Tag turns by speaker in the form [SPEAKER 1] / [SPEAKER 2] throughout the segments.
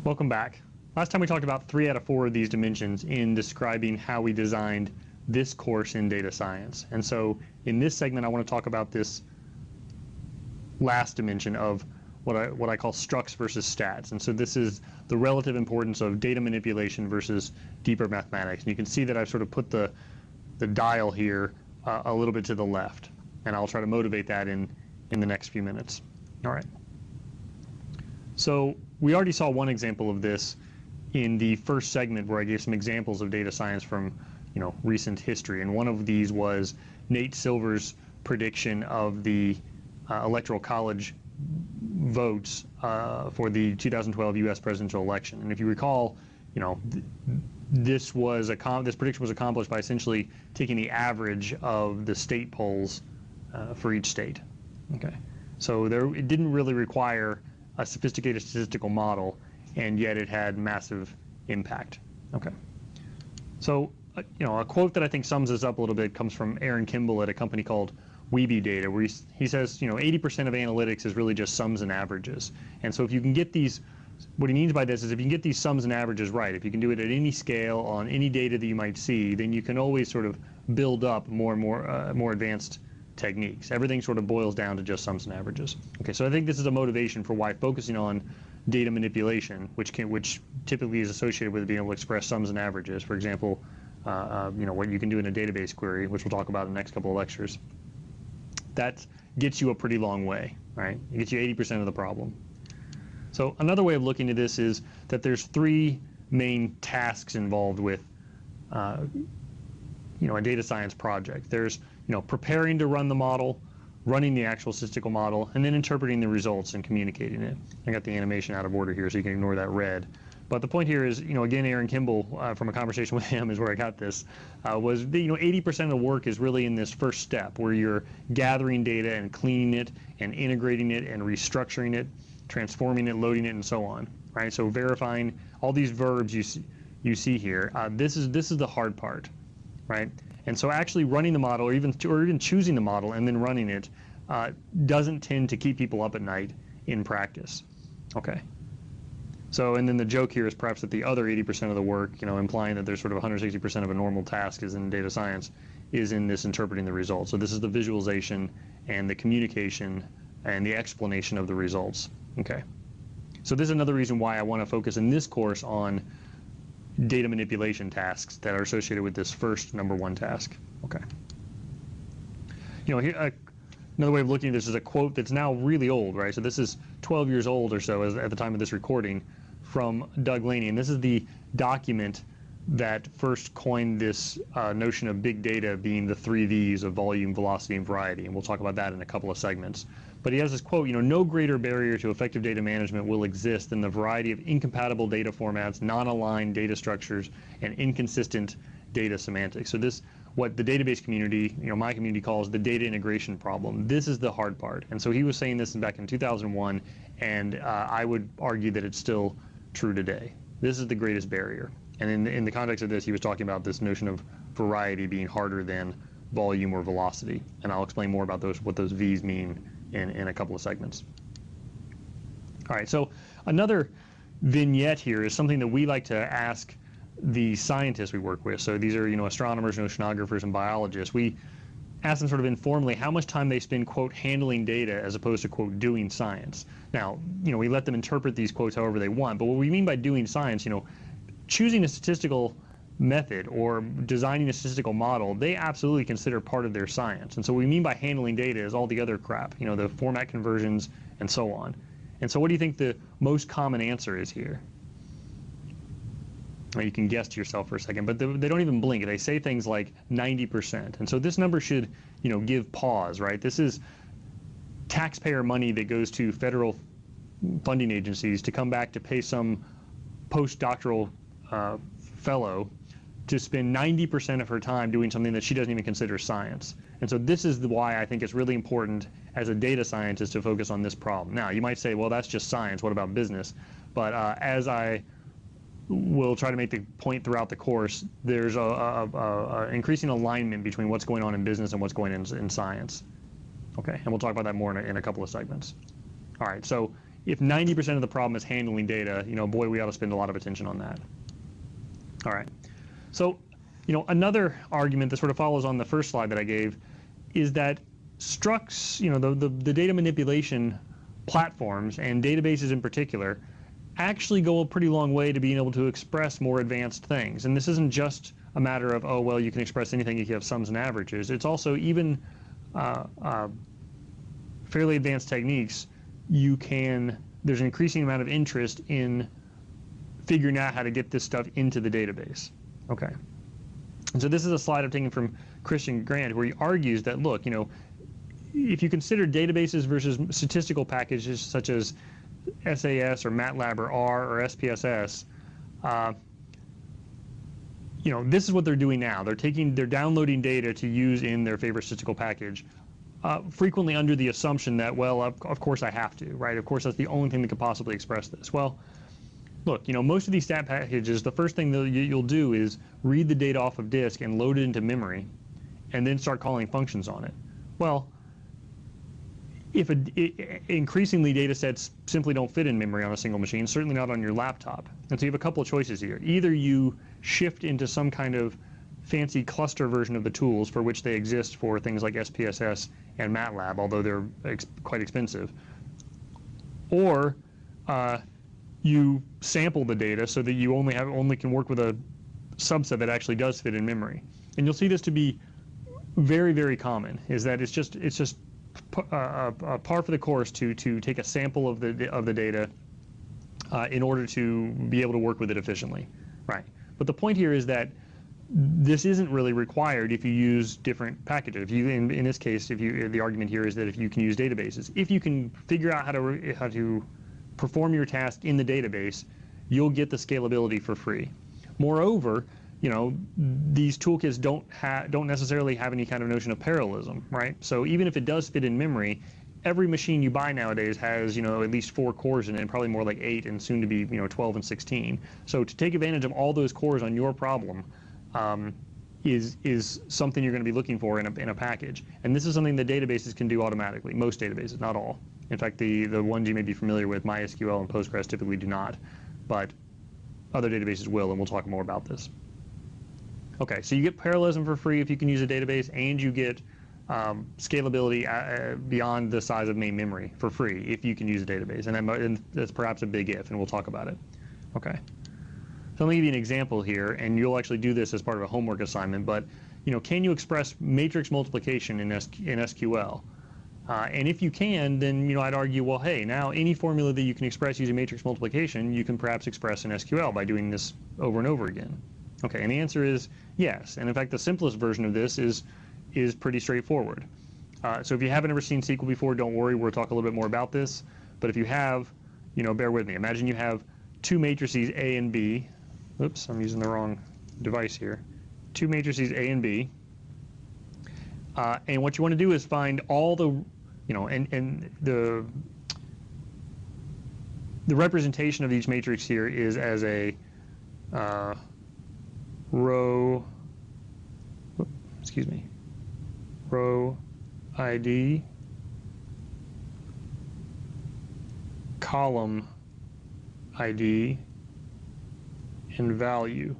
[SPEAKER 1] Welcome back. Last time we talked about 3 out of 4 of these dimensions in describing how we designed this course in data science. And so in this segment, I want to talk about this last dimension of what I call structs versus stats. And so this is the relative importance of data manipulation versus deeper mathematics. And you can see that I've sort of put the dial here a little bit to the left. And I'll try to motivate that in the next few minutes. All right. So we already saw one example of this in the first segment where I gave some examples of data science from recent history. And one of these was Nate Silver's prediction of the Electoral College votes for the 2012 U.S. presidential election. And if you recall, this prediction was accomplished by essentially taking the average of the state polls for each state. Okay, so it didn't really require a sophisticated statistical model, and yet it had massive impact. Okay, so a quote that I think sums this up a little bit comes from Aaron Kimball at a company called Weeby Data, where he says 80% of analytics is really just sums and averages. And so if you can get these, what he means by this is if you can get these sums and averages right, if you can do it at any scale on any data that you might see, then you can always sort of build up more and more advanced techniques. Everything sort of boils down to just sums and averages. Okay, so I think this is a motivation for why focusing on data manipulation, which typically is associated with being able to express sums and averages. For example, what you can do in a database query, which we'll talk about in the next couple of lectures. That gets you a pretty long way, right? It gets you 80% of the problem. So another way of looking at this is that there's 3 main tasks involved with a data science project. There's preparing to run the model, running the actual statistical model, and then interpreting the results and communicating it. I got the animation out of order here, so you can ignore that red. But the point here is, again, Aaron Kimball, from a conversation with him is where I got this, was 80% of the work is really in this first step where you're gathering data and cleaning it and integrating it and restructuring it, transforming it, loading it, and so on, right? So verifying all these verbs you see here, this is the hard part, right? And so actually running the model or even choosing the model and then running it doesn't tend to keep people up at night in practice, okay? So, and then the joke here is perhaps that the other 80% of the work, implying that there's sort of 160% of a normal task is in data science, is in this interpreting the results. So this is the visualization and the communication and the explanation of the results. Okay. So this is another reason why I want to focus in this course on data manipulation tasks that are associated with this first number 1 task. Okay. Here, another way of looking at this is a quote that's now really old, right? So this is 12 years old or so at the time of this recording from Doug Laney. And this is the document that first coined this notion of big data being the 3 V's of volume, velocity, and variety. And we'll talk about that in a couple of segments. But he has this quote, no greater barrier to effective data management will exist than the variety of incompatible data formats, non-aligned data structures, and inconsistent data semantics. So this, what the database community, my community calls the data integration problem. This is the hard part. And so he was saying this back in 2001, and I would argue that it's still true today. This is the greatest barrier. And in the context of this, he was talking about this notion of variety being harder than volume or velocity. And I'll explain more about what those V's mean in a couple of segments. All right, so another vignette here is something that we like to ask the scientists we work with. So these are, astronomers and oceanographers and biologists. We ask them sort of informally how much time they spend, quote, handling data as opposed to, quote, doing science. Now, we let them interpret these quotes however they want, but what we mean by doing science, choosing a statistical method or designing a statistical model, they absolutely consider part of their science. And so what we mean by handling data is all the other crap, the format conversions and so on. And so what do you think the most common answer is here? Well, you can guess to yourself for a second, but they don't even blink. They say things like 90%. And so this number should, give pause, right? This is taxpayer money that goes to federal funding agencies to come back to pay some postdoctoral fellow to spend 90% of her time doing something that she doesn't even consider science. And so this is why I think it's really important as a data scientist to focus on this problem. Now, you might say, well, that's just science. What about business? But as I will try to make the point throughout the course, there's a increasing alignment between what's going on in business and what's going on in science. Okay, and we'll talk about that more in a couple of segments. All right, so if 90% of the problem is handling data, boy, we ought to spend a lot of attention on that. All right. So, another argument that sort of follows on the first slide that I gave is that structs, the data manipulation platforms and databases in particular actually go a pretty long way to being able to express more advanced things. And this isn't just a matter of, oh, well, you can express anything if you have sums and averages. It's also even fairly advanced techniques. There's an increasing amount of interest in figuring out how to get this stuff into the database. Okay. And so this is a slide I'm taking from Christian Grant, where he argues that, look, if you consider databases versus statistical packages such as SAS or MATLAB or R or SPSS, this is what they're doing now. They're downloading data to use in their favorite statistical package, frequently under the assumption that, well, of course I have to, right? Of course that's the only thing that could possibly express this. Well, look, most of these stat packages, the first thing that you'll do is read the data off of disk and load it into memory, and then start calling functions on it. Well, if increasingly data sets simply don't fit in memory on a single machine, certainly not on your laptop. And so you have a couple of choices here. Either you shift into some kind of fancy cluster version of the tools for which they exist for things like SPSS and MATLAB, although they're quite expensive, or you sample the data so that you only can work with a subset that actually does fit in memory. And you'll see this to be very, very common, is that it's just par for the course to take a sample of the data in order to be able to work with it efficiently, right? But the point here is that this isn't really required if you use different packages. If you, in this case, the argument here is that if you can use databases, if you can figure out how to perform your task in the database, you'll get the scalability for free. Moreover, these toolkits don't necessarily have any kind of notion of parallelism, right? So even if it does fit in memory, every machine you buy nowadays has, at least 4 cores in it, and probably more like 8, and soon to be, 12 and 16. So to take advantage of all those cores on your problem is something you're going to be looking for in a package. And this is something that databases can do automatically. Most databases, not all. In fact, the ones you may be familiar with, MySQL and Postgres, typically do not, but other databases will, and we'll talk more about this. Okay, so you get parallelism for free if you can use a database, and you get scalability beyond the size of main memory for free if you can use a database, and that's perhaps a big if, and we'll talk about it. Okay, so let me give you an example here, and you'll actually do this as part of a homework assignment, but can you express matrix multiplication in SQL? And if you can, then I'd argue, well, hey, now any formula that you can express using matrix multiplication, you can perhaps express in SQL by doing this over and over again. Okay, and the answer is yes. And in fact, the simplest version of this is pretty straightforward. So if you haven't ever seen SQL before, don't worry, we'll talk a little bit more about this. But if you have, bear with me. Imagine you have 2 matrices A and B. Oops, I'm using the wrong device here. 2 matrices A and B. And what you want to do is find all the, and the representation of each matrix here is as a row ID, column ID, and value.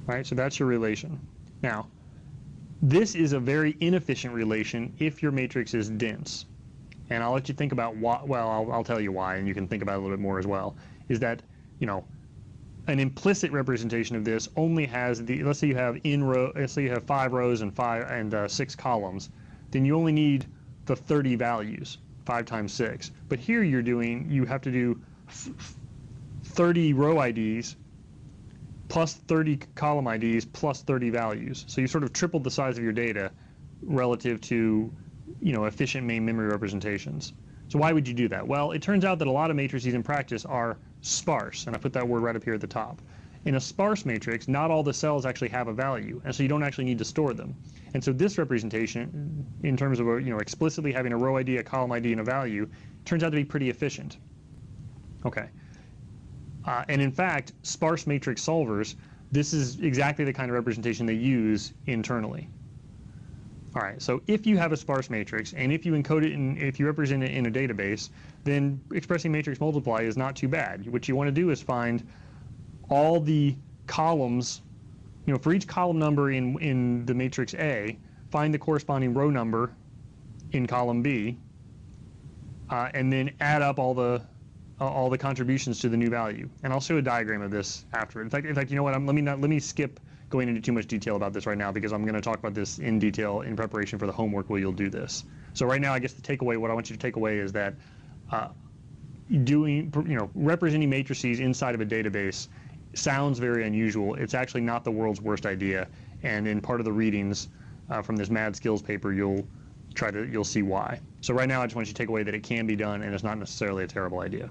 [SPEAKER 1] Right, so that's your relation. Now, this is a very inefficient relation if your matrix is dense. And I'll let you think about why, well, I'll tell you why, and you can think about it a little bit more as well, is that, an implicit representation of this only has let's say you have let's say you have 5 rows and 6 columns, then you only need the 30 values, 5 times 6. But here you have to do 30 row IDs plus 30 column IDs plus 30 values. So you sort of tripled the size of your data relative to, efficient main memory representations. So why would you do that? Well, it turns out that a lot of matrices in practice are sparse, and I put that word right up here at the top. In a sparse matrix, not all the cells actually have a value, and so you don't actually need to store them. And so this representation, in terms of explicitly having a row ID, a column ID, and a value, turns out to be pretty efficient. Okay. And in fact, sparse matrix solvers, this is exactly the kind of representation they use internally. All right, so if you have a sparse matrix, and if you encode it if you represent it in a database, then expressing matrix multiply is not too bad. What you want to do is find all the columns, for each column number in the matrix A, find the corresponding row number in column B, and then add up all the contributions to the new value. And I'll show a diagram of this after. In fact, you know what? Let me skip going into too much detail about this right now, because I'm going to talk about this in detail in preparation for the homework where you'll do this. So right now, I guess the takeaway, what I want you to take away is that representing matrices inside of a database sounds very unusual. It's actually not the world's worst idea. And in part of the readings from this Mad Skills paper, you'll see why. So right now, I just want you to take away that it can be done, and it's not necessarily a terrible idea.